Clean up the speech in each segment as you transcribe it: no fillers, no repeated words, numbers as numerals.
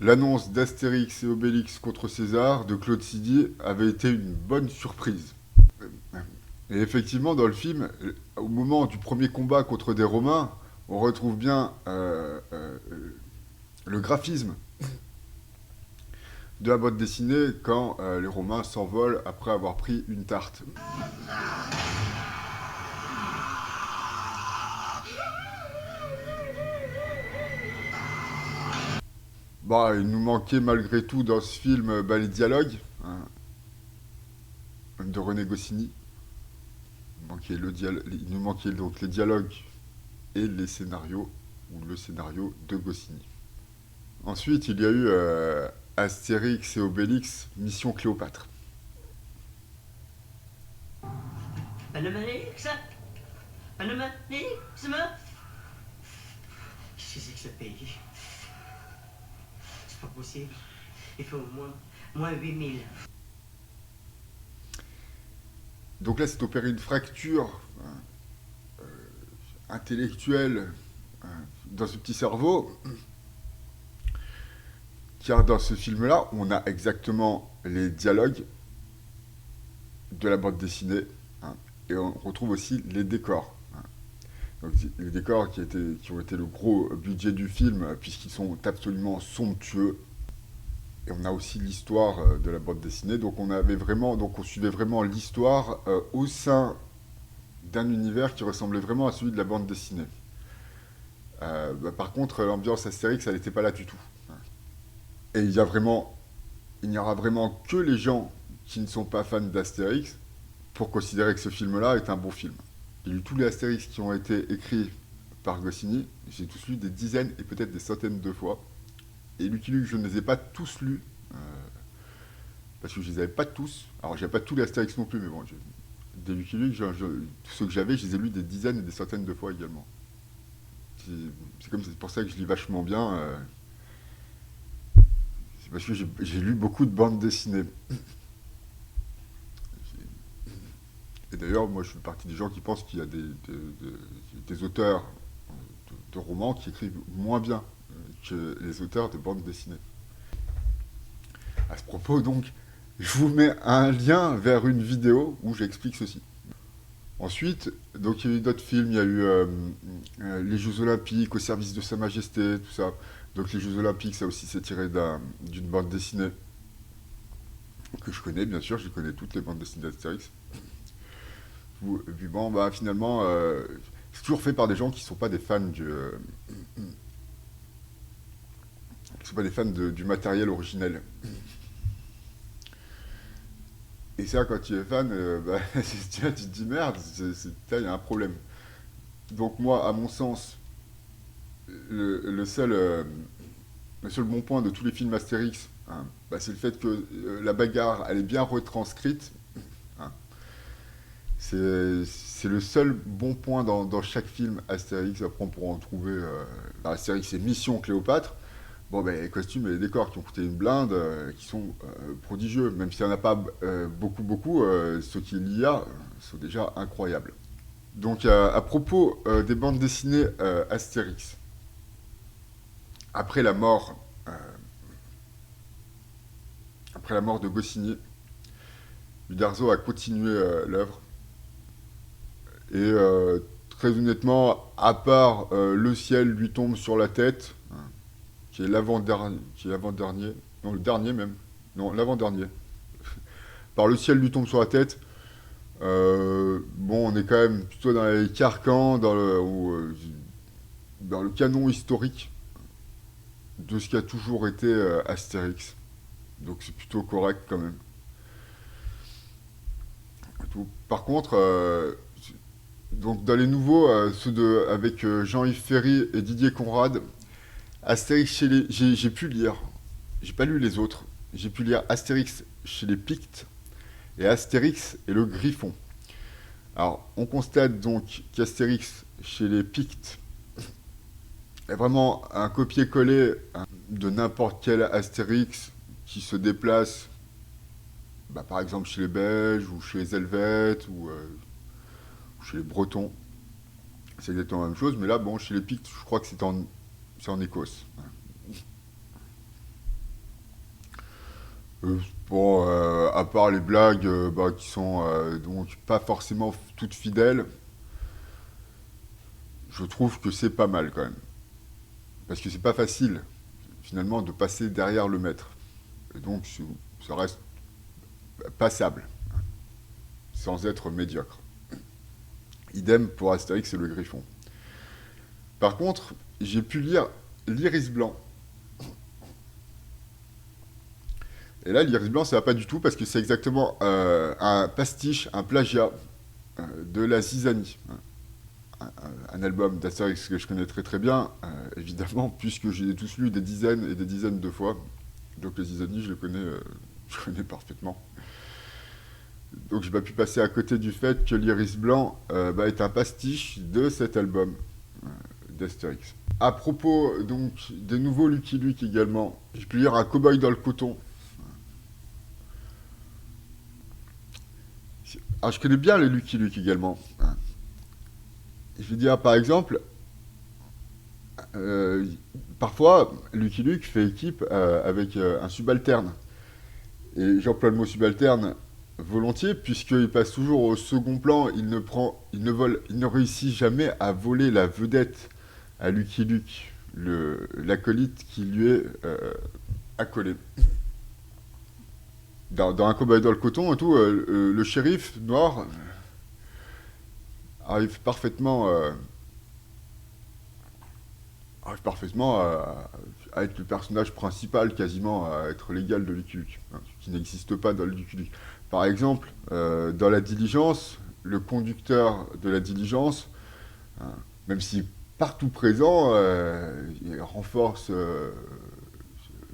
L'annonce d'Astérix et Obélix contre César de Claude Zidi avait été une bonne surprise. Et effectivement, dans le film, au moment du premier combat contre des Romains, on retrouve bien le graphisme de la bande dessinée quand les Romains s'envolent après avoir pris une tarte. Bah, il nous manquait malgré tout dans ce film les dialogues, hein, de René Goscinny. Il nous manquait donc les dialogues et les scénarios, ou le scénario de Goscinny. Ensuite, il y a eu Astérix et Obélix, Mission Cléopâtre. Panomanix, Panomanix, qu'est-ce que c'est que ce pays? C'est pas possible. Il fait au moins 8000. Donc là, c'est opéré une fracture intellectuelle dans ce petit cerveau, car dans ce film-là, on a exactement les dialogues de la bande dessinée, hein, et on retrouve aussi les décors. Hein. Donc, les décors qui ont été le gros budget du film, puisqu'ils sont absolument somptueux. Et on a aussi l'histoire de la bande dessinée. Donc on suivait vraiment l'histoire au sein d'un univers qui ressemblait vraiment à celui de la bande dessinée. Par contre, l'ambiance Astérix, elle n'était pas là du tout. Et il n'y aura vraiment que les gens qui ne sont pas fans d'Astérix pour considérer que ce film-là est un bon film. Il y a eu tous les Astérix qui ont été écrits par Goscinny. J'ai tous lu des dizaines et peut-être des centaines de fois. Et Lucky Luke, je ne les ai pas tous lus. Parce que je les avais pas tous. Alors, j'avais pas tous les Astérix non plus, mais bon, des Lucky Luke, tous ceux que j'avais, je les ai lus des dizaines et des centaines de fois également. C'est pour ça que je lis vachement bien. C'est parce que j'ai lu beaucoup de bandes dessinées. Et d'ailleurs, moi, je fais partie des gens qui pensent qu'il y a des auteurs de romans qui écrivent moins bien que les auteurs de bandes dessinées. À ce propos, donc, je vous mets un lien vers une vidéo où j'explique ceci. Ensuite, donc il y a eu d'autres films, il y a eu les Jeux Olympiques au service de Sa Majesté, tout ça. Donc les Jeux Olympiques, ça aussi c'est tiré d'une bande dessinée que je connais, bien sûr, je connais toutes les bandes dessinées d'Astérix. Et puis bon, bah finalement, c'est toujours fait par des gens qui sont pas des fans qui sont pas des fans du matériel originel. Et ça, quand tu es fan, tu te dis merde, il y a un problème. Donc moi, à mon sens, le seul bon point de tous les films Astérix, hein, c'est le fait que la bagarre, elle est bien retranscrite. Hein. C'est le seul bon point dans chaque film Astérix. Après, on pourra en trouver. Astérix, c'est Mission Cléopâtre. Bon, les costumes et les décors qui ont coûté une blinde, qui sont prodigieux. Même s'il n'y en a pas beaucoup, ce qu'il y a sont déjà incroyables. Donc, à propos des bandes dessinées Astérix, après la mort, euh, après la mort de Goscinny, Uderzo a continué l'œuvre. Et très honnêtement, à part Le ciel lui tombe sur la tête, hein, qui est l'avant-dernier, non le dernier même, non l'avant-dernier. Par Le ciel lui tombe sur la tête, bon on est quand même plutôt dans les carcans, dans le canon historique de ce qui a toujours été Astérix. Donc c'est plutôt correct quand même. Par contre, donc dans les nouveaux, avec Jean-Yves Ferry et Didier Conrad, Astérix chez les... J'ai pu lire, j'ai pas lu les autres, j'ai pu lire Astérix chez les Pictes et Astérix et le Griffon. Alors, on constate donc qu'Astérix chez les Pictes est vraiment un copier-coller de n'importe quel Astérix qui se déplace, par exemple chez les Belges ou chez les Helvètes ou chez les Bretons. C'est exactement la même chose, mais là, bon, chez les Pictes, je crois que c'est en Écosse. Bon, à part les blagues qui sont donc pas forcément toutes fidèles, je trouve que c'est pas mal quand même. Parce que c'est pas facile, finalement, de passer derrière le maître. Et donc, ça reste passable, sans être médiocre. Idem pour Astérix et le Griffon. Par contre, j'ai pu lire l'Iris Blanc. Et là, l'Iris Blanc, ça va pas du tout, parce que c'est exactement un pastiche, un plagiat de la Zizanie. Un album d'Astérix que je connais très très bien, évidemment, puisque j'ai tous lu des dizaines et des dizaines de fois. Donc les Zizanie, je connais parfaitement. Donc j'ai pas pu passer à côté du fait que l'Iris Blanc est un pastiche de cet album d'Astérix. À propos donc des nouveaux Lucky Luke également, j'ai pu lire Un cow-boy dans le coton. Alors je connais bien les Lucky Luke également. Je veux dire par exemple, parfois Lucky Luke fait équipe avec un subalterne. Et j'emploie le mot subalterne volontier, puisqu'il passe toujours au second plan, il ne réussit jamais à voler la vedette à Lucky Luke, l'acolyte qui lui est accolé. Dans Un cow-boy dans le coton et tout, le shérif noir arrive parfaitement à être le personnage principal, quasiment à être l'égal de Lucky Luke, hein, qui n'existe pas dans le Lucky Luke. Par exemple, dans la diligence, le conducteur de la diligence, hein, même si partout présent, il renforce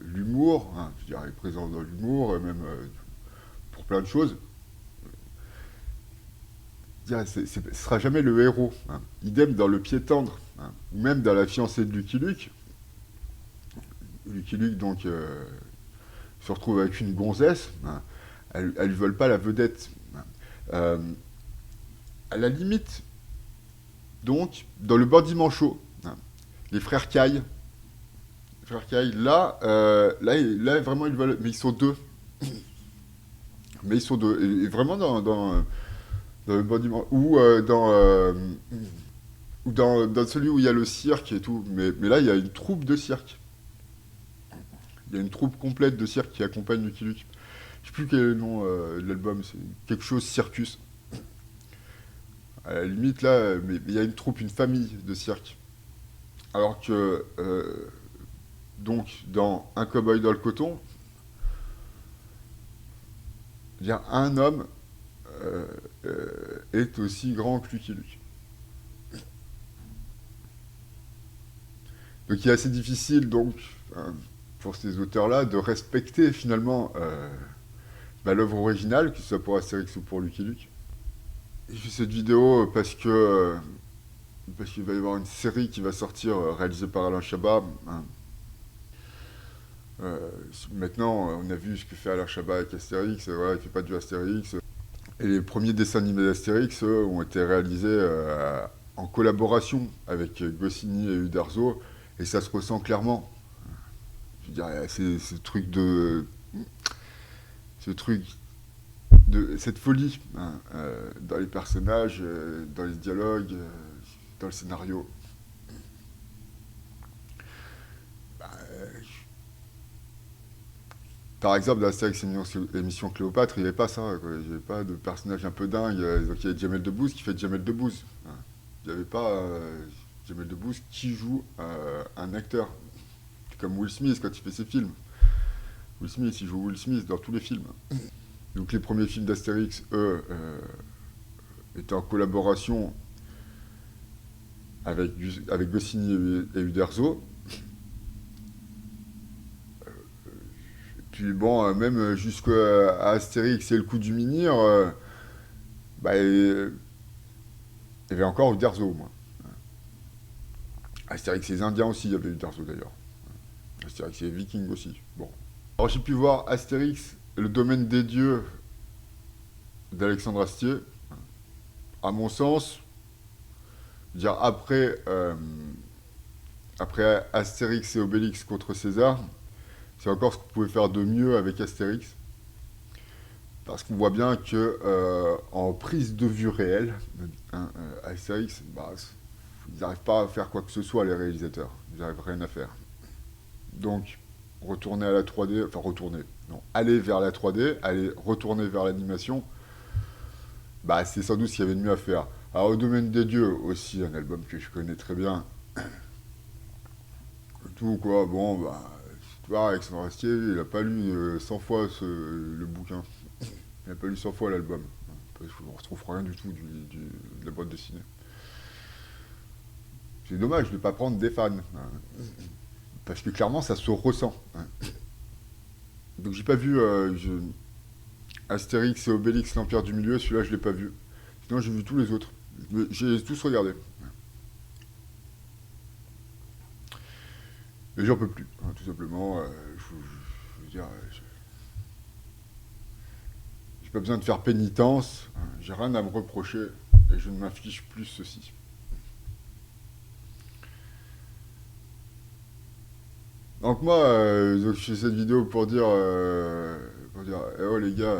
l'humour, hein, je dirais, il est présent dans l'humour, même pour plein de choses. Ce ne sera jamais le héros. Hein. Idem dans Le Pied tendre, hein, ou même dans La fiancée de Lucky Luke. Lucky Luke, donc, se retrouve avec une gonzesse. Hein. Elle lui vole pas la vedette. Hein. À la limite, donc, dans Le Bandit Manchot, hein, les frères Caille. Là, vraiment, ils veulent. Mais ils sont deux. Mais ils sont deux. Et vraiment, dans le Bandit Manchot. Ou dans celui où il y a le cirque et tout. Mais là, il y a une troupe de cirque. Il y a une troupe complète de cirque qui accompagne Lucky Luke. Je sais plus quel est le nom de l'album, c'est quelque chose Circus. À la limite, là, mais il y a une troupe, une famille de cirque. Alors que, donc, dans Un cow-boy dans le coton, il y a un homme est aussi grand que Lucky Luke. Donc il est assez difficile, donc, pour ces auteurs-là, de respecter finalement l'œuvre originale, que ce soit pour Astérix ou pour Lucky Luke. J'ai fait cette vidéo parce qu'il va y avoir une série qui va sortir réalisée par Alain Chabat. Hein. Maintenant, on a vu ce que fait Alain Chabat avec Astérix. Voilà, il fait pas du Astérix. Et les premiers dessins animés d'Astérix ont été réalisés en collaboration avec Goscinny et Uderzo, et ça se ressent clairement. Je veux dire, c'est ce truc de cette folie, hein, dans les personnages, dans les dialogues, dans le scénario. Par exemple, dans Astérix et Mission Cléopâtre, il n'y avait pas ça. Quoi. Il n'y avait pas de personnage un peu dingue. Donc il y a Jamel Debbouze qui fait Jamel Debbouze. Hein. Il n'y avait pas Jamel Debbouze qui joue un acteur. Comme Will Smith quand il fait ses films. Will Smith, il joue Will Smith dans tous les films. Donc les premiers films d'Astérix, eux, étaient en collaboration avec Goscinny et Uderzo. Puis bon, même jusqu'à Astérix et le coup du Minir, il y avait encore Uderzo, moi. Astérix et les Indiens aussi, il y avait Uderzo d'ailleurs. Astérix et les Vikings aussi. Bon. Alors j'ai pu voir Astérix, le domaine des dieux d'Alexandre Astier. À mon sens, dire après Astérix et Obélix contre César, c'est encore ce qu'on pouvait faire de mieux avec Astérix. Parce qu'on voit bien que en prise de vue réelle, hein, Astérix, bah, ils n'arrivent pas à faire quoi que ce soit, les réalisateurs. Ils n'arrivent rien à faire. Donc, retourner à la 3D, enfin retourner, non, aller vers la 3D, aller retourner vers l'animation, bah c'est sans doute ce qu'il y avait de mieux à faire. Alors, Au domaine des dieux, aussi, un album que je connais très bien. Tout quoi, bon, bah, tu vois, Alexandre Astier, il a pas lu 100 fois le bouquin. Il a pas lu 100 fois l'album. Parce qu'on ne retrouve rien du tout de la bande dessinée. C'est dommage de ne pas prendre des fans. Hein. Parce que clairement, ça se ressent. Hein. Donc j'ai pas vu Astérix et Obélix, l'Empire du Milieu, celui-là je l'ai pas vu. Sinon j'ai vu tous les autres. J'ai tous regardé. Et j'en peux plus, hein, tout simplement. Je veux dire, j'ai pas besoin de faire pénitence. Hein, j'ai rien à me reprocher et je ne m'inflige plus ceci. Donc moi, donc je fais cette vidéo pour dire, eh oh les gars,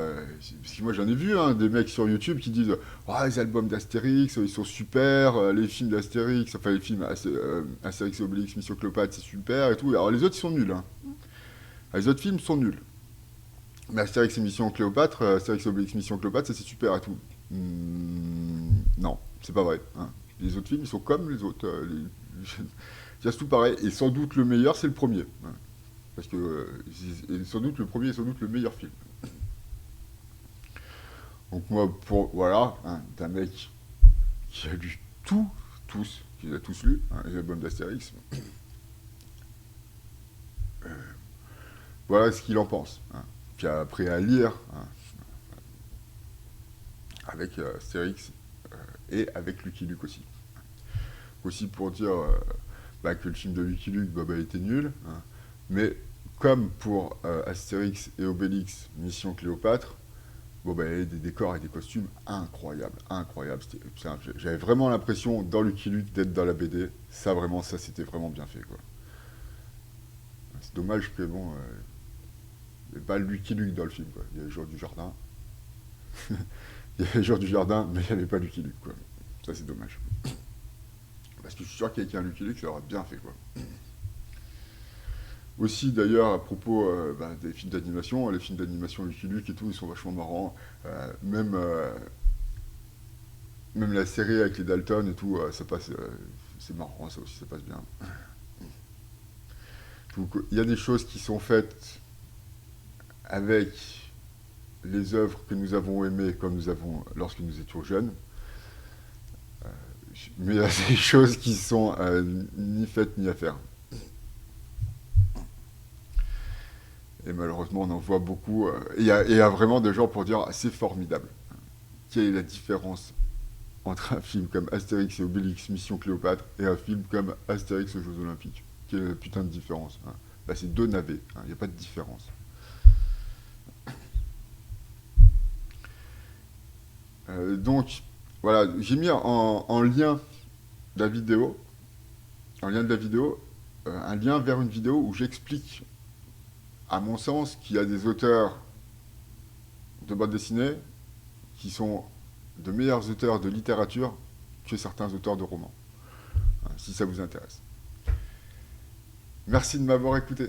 parce que moi j'en ai vu hein, des mecs sur YouTube qui disent, ah les albums d'Astérix, ils sont super, les films d'Astérix, enfin les films Astérix et Obélix, Mission Cléopâtre, c'est super et tout. Alors les autres ils sont nuls. Hein. Les autres films sont nuls. Mais Astérix et Mission Cléopâtre, Astérix et Obélix, Mission Cléopâtre, ça c'est super et tout. Non, c'est pas vrai. Hein. Les autres films ils sont comme les autres. C'est tout pareil, et sans doute le meilleur, c'est le premier. Hein. Parce que sans doute le premier est sans doute le meilleur film. Donc moi, voilà, hein, d'un mec qui a lu qui les a tous lus, hein, les albums d'Astérix, voilà ce qu'il en pense. Hein. Qui a appris à lire hein, avec Astérix et avec Lucky Luke aussi. Aussi pour dire que le film de Lucky Luke était nul, hein, mais comme pour Astérix et Obélix, Mission Cléopâtre, il y avait des décors et des costumes incroyables, incroyables. J'avais vraiment l'impression dans Lucky Luke d'être dans la BD. Ça vraiment, ça c'était vraiment bien fait quoi. C'est dommage que bon, il n'y avait pas Lucky Luke dans le film quoi. Il y avait Jour du Jardin, il y avait Jour du Jardin, mais il n'y avait pas Lucky Luke quoi. Ça c'est dommage. Parce que je suis sûr qu'avec un Lucky Luke, ça aurait bien fait quoi. Aussi d'ailleurs à propos des films d'animation, les films d'animation Lucky Luke et tout, ils sont vachement marrants. Même la série avec les Dalton et tout, ça passe, c'est marrant, ça aussi, ça passe bien. Donc il y a des choses qui sont faites avec les œuvres que nous avons aimées lorsque nous étions jeunes. Mais il y a des choses qui sont ni faites ni à faire. Et malheureusement, on en voit beaucoup. Il y a vraiment des gens pour dire c'est formidable. Quelle est la différence entre un film comme Astérix et Obélix, Mission Cléopâtre, et un film comme Astérix aux Jeux Olympiques? Quelle est la putain de différence hein? C'est deux navets, il n'y a pas de différence. Donc, voilà, j'ai mis en lien de la vidéo, un lien vers une vidéo où j'explique, à mon sens, qu'il y a des auteurs de bande dessinée qui sont de meilleurs auteurs de littérature que certains auteurs de romans, si ça vous intéresse. Merci de m'avoir écouté.